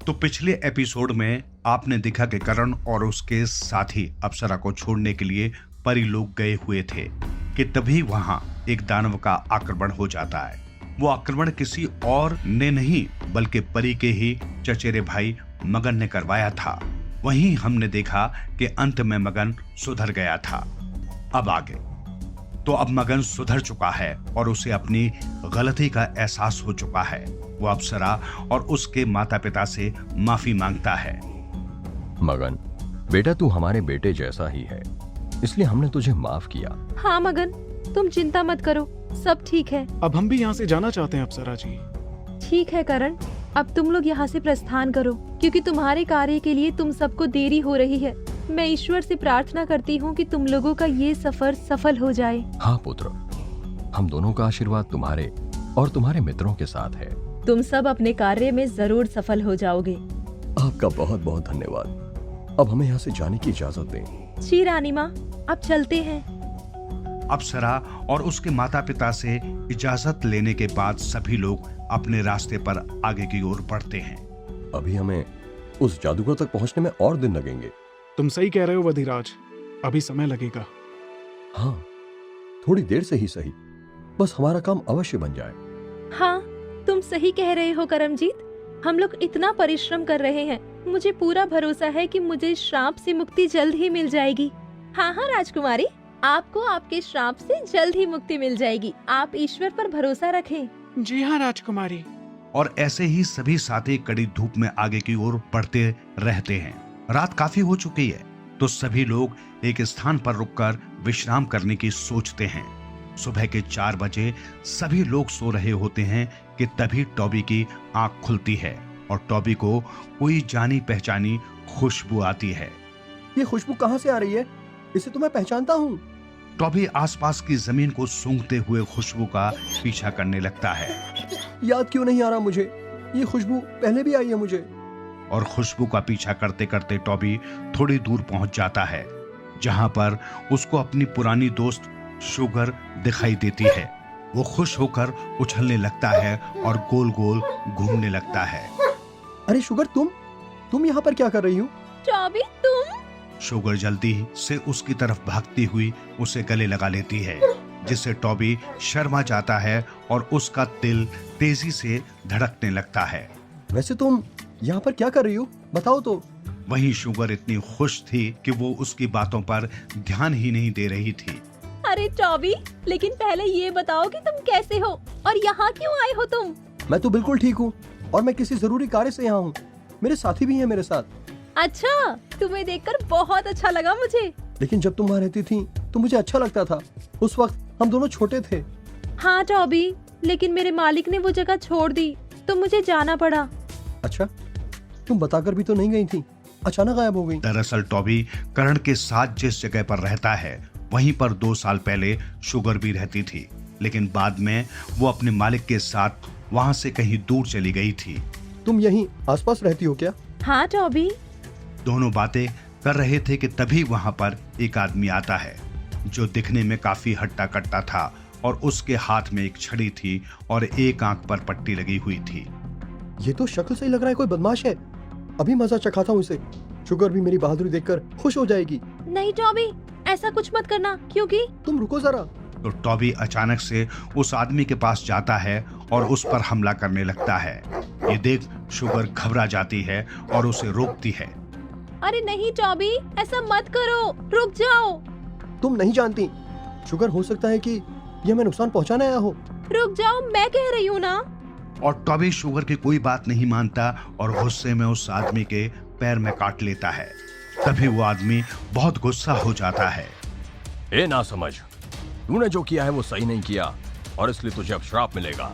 तो पिछले एपिसोड में आपने देखा कि करण और उसके साथी अप्सरा को छोड़ने के लिए परी लोग गए हुए थे कि तभी वहां एक दानव का आक्रमण हो जाता है। वो आक्रमण किसी और ने नहीं बल्कि परी के ही चचेरे भाई मगन ने करवाया था। वहीं हमने देखा कि अंत में मगन सुधर गया था। अब आगे तो अब मगन सुधर चुका है और उसे अपनी गलती का एहसास हो चुका है। वो अप्सरा और उसके माता पिता से माफी मांगता है। मगन बेटा, तू हमारे बेटे जैसा ही है, इसलिए हमने तुझे माफ किया। हाँ मगन, तुम चिंता मत करो, सब ठीक है। अब हम भी यहाँ से जाना चाहते हैं अप्सरा जी। ठीक है करण, अब तुम लोग यहाँ से प्रस्थान करो, क्योंकि तुम्हारे कार्य के लिए तुम सबको देरी हो रही है। मैं ईश्वर से प्रार्थना करती हूँ कि तुम लोगों का ये सफर सफल हो जाए। हाँ पुत्र, हम दोनों का आशीर्वाद तुम्हारे और तुम्हारे मित्रों के साथ है। तुम सब अपने कार्य में जरूर सफल हो जाओगे। आपका बहुत बहुत धन्यवाद। अब हमें यहाँ से जाने की इजाजत दें। जी रानी माँ, अब चलते हैं। अप्सरा और उसके माता पिता से इजाजत लेने के बाद सभी लोग अपने रास्ते पर आगे की ओर बढ़ते हैं। अभी हमें उस जादूगर तक पहुँचने में और दिन लगेंगे। तुम सही कह रहे हो वधिराज, अभी समय लगेगा। हाँ, थोड़ी देर से ही सही, बस हमारा काम अवश्य बन जाए। हाँ, तुम सही कह रहे हो करमजीत। हम लोग इतना परिश्रम कर रहे हैं, मुझे पूरा भरोसा है कि मुझे श्राप से मुक्ति जल्द ही मिल जाएगी। हाँ हाँ राजकुमारी, आपको आपके श्राप से जल्द ही मुक्ति मिल जाएगी। आप ईश्वर पर भरोसा रखें। जी हाँ राजकुमारी। और ऐसे ही सभी साथी कड़ी धूप में आगे की ओर बढ़ते रहते हैं। रात काफी हो चुकी है तो सभी लोग एक स्थान पर रुककर विश्राम करने की सोचते हैं। सुबह के 4 बजे सभी लोग सो रहे होते हैं कि तभी टॉबी की आंख खुलती है और टॉबी को कोई जानी पहचानी खुशबू आती है। ये खुशबू कहाँ से आ रही है? इसे तो मैं पहचानता हूँ। टॉबी आसपास की जमीन को सूंघते हुए खुशबू का पीछा करने लगता है। याद क्यों नहीं आ रहा मुझे? ये खुशबू पहले भी आई है मुझे। और खुशबू का पीछा करते करते टॉबी थोड़ी दूर पहुंच जाता है, जहां पर उसको अपनी पुरानी दोस्त शुगर दिखाई देती है। वो खुश होकर उछलने लगता है और गोल गोल घूमने लगता है। अरे शुगर, तुम यहाँ पर क्या कर रही हो? टॉबी, तुम? शुगर जल्दी से उसकी तरफ भागती हुई उसे गले लगा लेती है, जिससे टॉबी शर्मा जाता है और उसका दिल तेजी से धड़कने लगता है। वैसे तुम यहाँ पर क्या कर रही हो? बताओ तो। वहीं शुगर इतनी खुश थी कि वो उसकी बातों पर ध्यान ही नहीं दे रही थी। अरे टॉबी, लेकिन पहले ये बताओ कि तुम कैसे हो और यहाँ क्यों आए हो तुम? मैं तो बिल्कुल ठीक हूँ और मैं किसी जरूरी कार्य से यहाँ हूँ। मेरे साथी भी हैं मेरे साथ। अच्छा, तुम्हें देखकर बहुत अच्छा लगा मुझे। लेकिन जब तुम वहाँ रहती थी तो मुझे अच्छा लगता था। उस वक्त हम दोनों छोटे थे। हाँ टॉबी, लेकिन मेरे मालिक ने वो जगह छोड़ दी तो मुझे जाना पड़ा। अच्छा, तुम बताकर भी तो नहीं गई थी, अचानक गायब हो गई। दरअसल टॉबी करण के साथ जिस जगह पर रहता है वहीं पर 2 साल पहले शुगर भी रहती थी, लेकिन बाद में वो अपने मालिक के साथ वहाँ से कहीं दूर चली गई थी। तुम यहीं आसपास रहती हो क्या? हाँ टॉबी। दोनों बातें कर रहे थे कि तभी वहाँ पर एक आदमी आता है जो दिखने में काफी हट्टा कट्टा था और उसके हाथ में एक छड़ी थी और एक आंख पर पट्टी लगी हुई थी। ये तो शक्ल से ही लग रहा है कोई बदमाश है। अभी मजा चखाता हूँ इसे। शुगर भी मेरी बहादुरी देखकर खुश हो जाएगी। नहीं टॉबी, ऐसा कुछ मत करना, क्योंकि तुम रुको जरा। तो टॉबी अचानक से उस आदमी के पास जाता है और उस पर हमला करने लगता है। ये देख शुगर घबरा जाती है और उसे रोकती है। अरे नहीं टॉबी, ऐसा मत करो, रुक जाओ। तुम नहीं जानती, शुगर हो सकता है कि ये हमें नुकसान पहुंचाने आया हो। रुक जाओ, मैं कह रही हूँ ना। और टॉबी शुगर की कोई बात नहीं मानता और गुस्से में उस आदमी के पैर में काट लेता है। तभी वो आदमी बहुत गुस्सा हो जाता है। ए ना समझ, तूने जो किया है वो सही नहीं किया और इसलिए तुझे अब श्राप मिलेगा।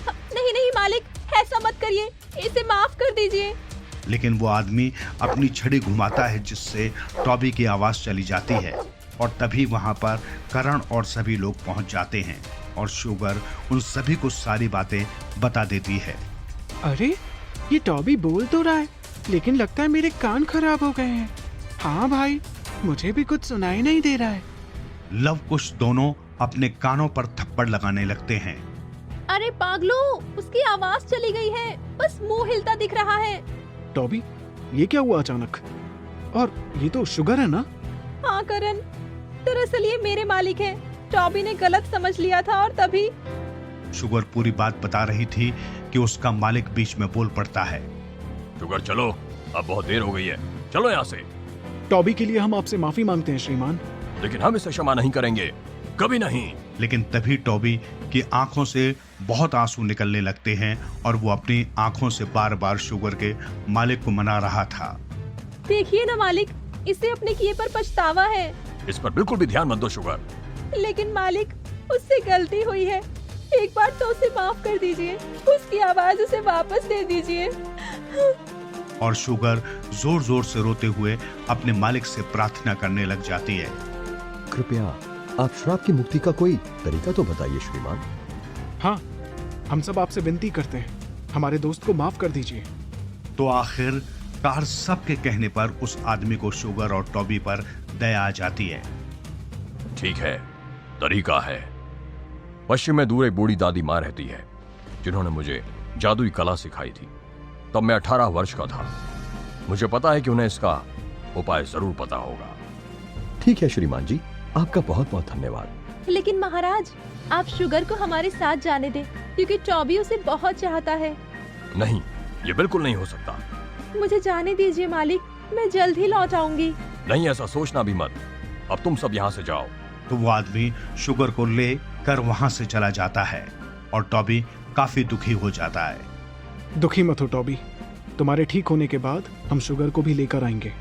नहीं नहीं मालिक, ऐसा मत करिए, इसे माफ कर दीजिए। लेकिन वो आदमी अपनी छड़ी घुमाता है जिससे टॉबी की आवाज चली जाती है और तभी वहां पर करण और सभी लोग पहुंच जाते हैं और शुगर उन सभी को सारी बातें बता देती है। अरे ये टॉबी बोल तो रहा है, लेकिन लगता है मेरे कान खराब हो गए हैं। हाँ भाई, मुझे भी कुछ सुनाई नहीं दे रहा है। लव कुश दोनों अपने कानों पर थप्पड़ लगाने लगते हैं। अरे पागलो, उसकी आवाज चली गई है, बस मुंह हिलता दिख रहा है। टॉबी, ये क्या हुआ अचानक? और ये तो शुगर है ना? हाँ करण, दरअसल ये मेरे मालिक हैं। टॉबी ने गलत समझ लिया था और तभी। शुगर पूरी बात बता रही थी कि उसका मालिक बीच में बोल पड़ता है। शुगर चलो, अब बहुत देर हो गई है, चलो यहाँ से। टॉबी के लिए हम आपसे माफी मांगते हैं श्रीमान। लेकिन हम इसे क्षमा नहीं करेंगे, कभी नहीं। लेकिन तभी टॉबी की आंखों से बहुत आंसू निकलने लगते हैं और वो अपनी आंखों से बार बार शुगर के मालिक को मना रहा था। देखिए ना मालिक, इसे अपने किए पर पछतावा है। इस पर बिल्कुल भी ध्यान मत दो शुगर। लेकिन मालिक, उससे गलती हुई है, एक बार तो उसे माफ कर दीजिए, उसकी आवाज उसे वापस दे दीजिए। और शुगर जोर जोर से रोते हुए अपने मालिक से प्रार्थना करने लग जाती है। कृपया आप श्राप की मुक्ति का कोई तरीका तो बताइए श्रीमान। हाँ, हम सब आपसे विनती करते हैं, हमारे दोस्त को माफ कर दीजिए। तो आखिरकार सबके कहने पर उस आदमी को शुगर और टॉबी पर दया आ जाती है। ठीक है, तरीका है। पश्चिम में दूर एक बूढ़ी दादी माँ रहती है, जिन्होंने मुझे जादुई कला सिखाई थी। तब मैं 18 वर्ष का था। मुझे पता है कि उन्हें इसका उपाय जरूर पता होगा। ठीक है श्रीमान जी, आपका बहुत बहुत धन्यवाद। लेकिन महाराज, आप शुगर को हमारे साथ जाने दें, क्योंकि टॉबी उसे बहुत चाहता है। नहीं, ये बिल्कुल नहीं हो सकता। मुझे जाने दीजिए मालिक, मैं जल्द ही लौट आऊंगी। नहीं, ऐसा सोचना भी मत। अब तुम सब यहाँ से जाओ। तो वो आदमी शुगर को ले कर वहां से चला जाता है और टॉबी काफी दुखी हो जाता है। दुखी मत हो टॉबी, तुम्हारे ठीक होने के बाद हम शुगर को भी लेकर आएंगे।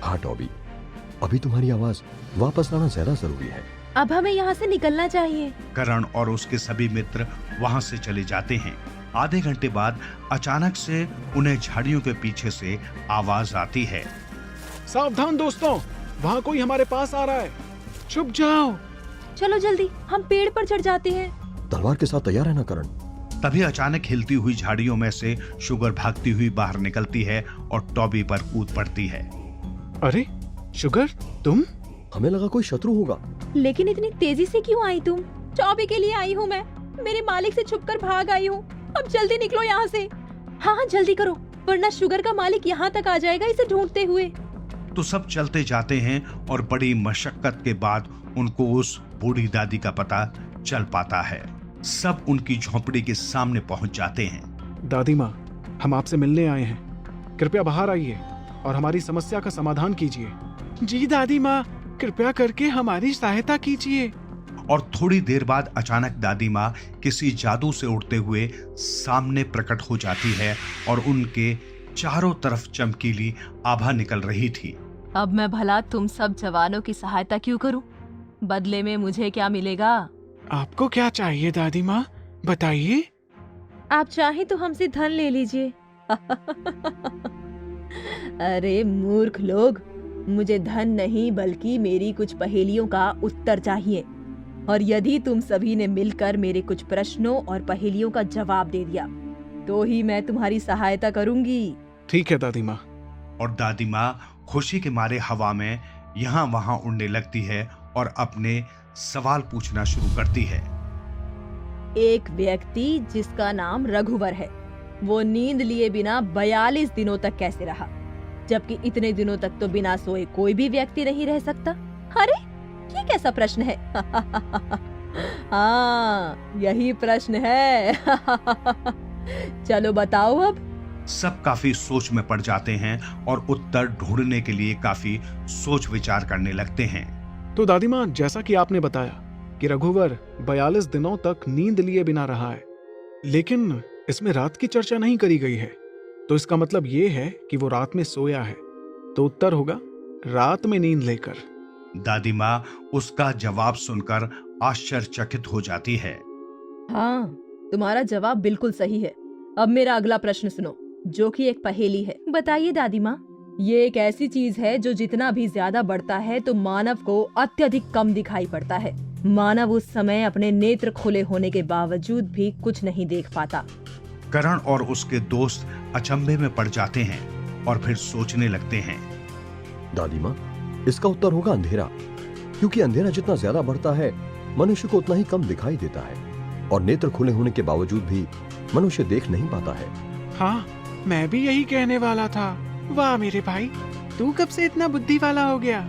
हाँ टॉबी, अभी तुम्हारी आवाज वापस लाना ज्यादा जरूरी है। अब हमें यहाँ से निकलना चाहिए। करण और उसके सभी मित्र वहां से चले जाते हैं। आधे घंटे बाद अचानक से उन्हें झाड़ियों के पीछे से आवाज आती है। सावधान दोस्तों, वहाँ कोई हमारे पास आ रहा है, छुप जाओ। चलो जल्दी, हम पेड़ पर चढ़ जाते हैं। तलवार के साथ तैयार है ना करण? तभी अचानक हिलती हुई झाड़ियों में से शुगर भागती हुई बाहर निकलती है और टॉबी पर कूद पड़ती है। अरे शुगर, तुम? हमें लगा कोई शत्रु होगा। लेकिन इतनी तेजी से क्यों आई तुम? टॉबी के लिए आई हूँ मैं, मेरे मालिक से छुपकर भाग आई हूँ। अब जल्दी निकलो यहाँ से। हाँ हाँ जल्दी करो, वरना शुगर का मालिक यहाँ तक आ जाएगा इसे ढूंढते हुए। तो सब चलते जाते हैं और बड़ी मशक्कत के बाद उनको उस बूढ़ी दादी का पता चल पाता है। सब उनकी झोंपड़ी के सामने पहुंच जाते हैं। दादी माँ, हम आपसे मिलने आए हैं, कृपया बाहर आइए और हमारी समस्या का समाधान कीजिए। जी दादी माँ, कृपया करके हमारी सहायता कीजिए। और थोड़ी देर बाद अचानक दादी माँ किसी जादू से उड़ते हुए सामने प्रकट हो जाती है और उनके चारों तरफ चमकीली आभा निकल रही थी। अब मैं भला तुम सब जवानों की सहायता क्यों करूं? बदले में मुझे क्या मिलेगा? आपको क्या चाहिए दादी माँ, बताइए। आप चाहे तो हमसे धन ले लीजिए। अरे मूर्ख लोग, मुझे धन नहीं बल्कि मेरी कुछ पहेलियों का उत्तर चाहिए। और यदि तुम सभी ने मिलकर मेरे कुछ प्रश्नों और पहेलियों का जवाब दे दिया तो ही मैं तुम्हारी सहायता करूंगी। ठीक है दादी माँ। और दादी माँ खुशी के मारे हवा में यहाँ वहां उड़ने लगती है और अपने सवाल पूछना शुरू करती है। एक व्यक्ति जिसका नाम रघुवर है, वो नींद लिए बिना 42 दिनों तक कैसे रहा, जबकि इतने दिनों तक तो बिना सोए कोई भी व्यक्ति नहीं रह सकता? अरे ये कैसा प्रश्न है? हाँ, यही प्रश्न है। चलो बताओ अब। सब काफी सोच में पड़ जाते हैं और उत्तर ढूंढने के लिए काफी सोच विचार करने लगते हैं। तो दादी माँ, जैसा कि आपने बताया कि रघुवर 42 दिनों तक नींद लिए बिना रहा है, लेकिन इसमें रात की चर्चा नहीं करी गई है, तो इसका मतलब ये है कि वो रात में सोया है। तो उत्तर होगा रात में नींद लेकर। दादी माँ उसका जवाब सुनकर आश्चर्यचकित हो जाती है। हाँ, तुम्हारा जवाब बिल्कुल सही है। अब मेरा अगला प्रश्न सुनो, जो कि एक पहेली है। बताइए दादी माँ। ये एक ऐसी चीज है जो जितना भी ज्यादा बढ़ता है तो मानव को अत्यधिक कम दिखाई पड़ता है। मानव उस समय अपने नेत्र खुले होने के बावजूद भी कुछ नहीं देख पाता। करण और उसके दोस्त अचंभे में पड़ जाते हैं और फिर सोचने लगते हैं। दादी माँ, इसका उत्तर होगा अंधेरा, क्योंकि अंधेरा जितना ज्यादा बढ़ता है मनुष्य को उतना ही कम दिखाई देता है और नेत्र खुले होने के बावजूद भी मनुष्य देख नहीं पाता है। हाँ, मैं भी यही कहने वाला था। वाह मेरे भाई, तू कब से इतना बुद्धि वाला हो गया?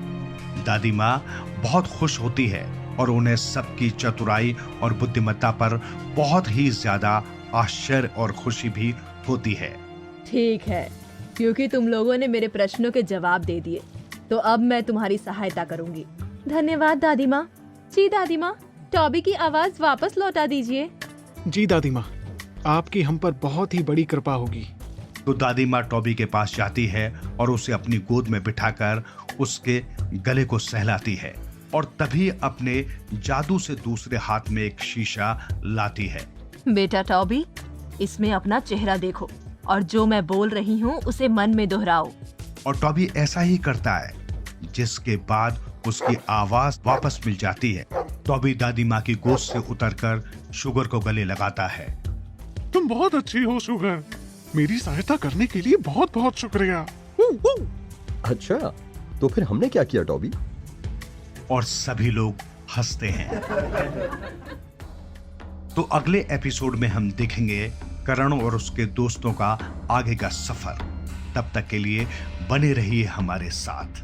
दादी माँ बहुत खुश होती है और उन्हें सबकी चतुराई और बुद्धिमत्ता पर बहुत ही ज्यादा आश्चर्य और खुशी भी होती है। ठीक है, क्योंकि तुम लोगों ने मेरे प्रश्नों के जवाब दे दिए, तो अब मैं तुम्हारी सहायता करूंगी। धन्यवाद दादी माँ। जी दादी माँ, टॉबी की आवाज वापस लौटा दीजिए। जी दादी माँ, आपकी हम पर बहुत ही बड़ी कृपा होगी। तो दादी माँ टॉबी के पास जाती है और उसे अपनी गोद में बिठाकर उसके गले को सहलाती है और तभी अपने जादू से दूसरे हाथ में एक शीशा लाती है। बेटा टॉबी, इसमें अपना चेहरा देखो और जो मैं बोल रही हूँ उसे मन में दोहराओ। और टॉबी ऐसा ही करता है, जिसके बाद उसकी आवाज वापस मिल जाती है। टॉबी दादी माँ की गोद से उतरकर शुगर को गले लगाता है। तुम बहुत अच्छी हो शुगर, मेरी सहायता करने के लिए बहुत बहुत शुक्रिया। अच्छा, तो फिर हमने क्या किया टॉबी? और सभी लोग हंसते हैं। तो अगले एपिसोड में हम देखेंगे करण और उसके दोस्तों का आगे का सफर। तब तक के लिए बने रहिए हमारे साथ।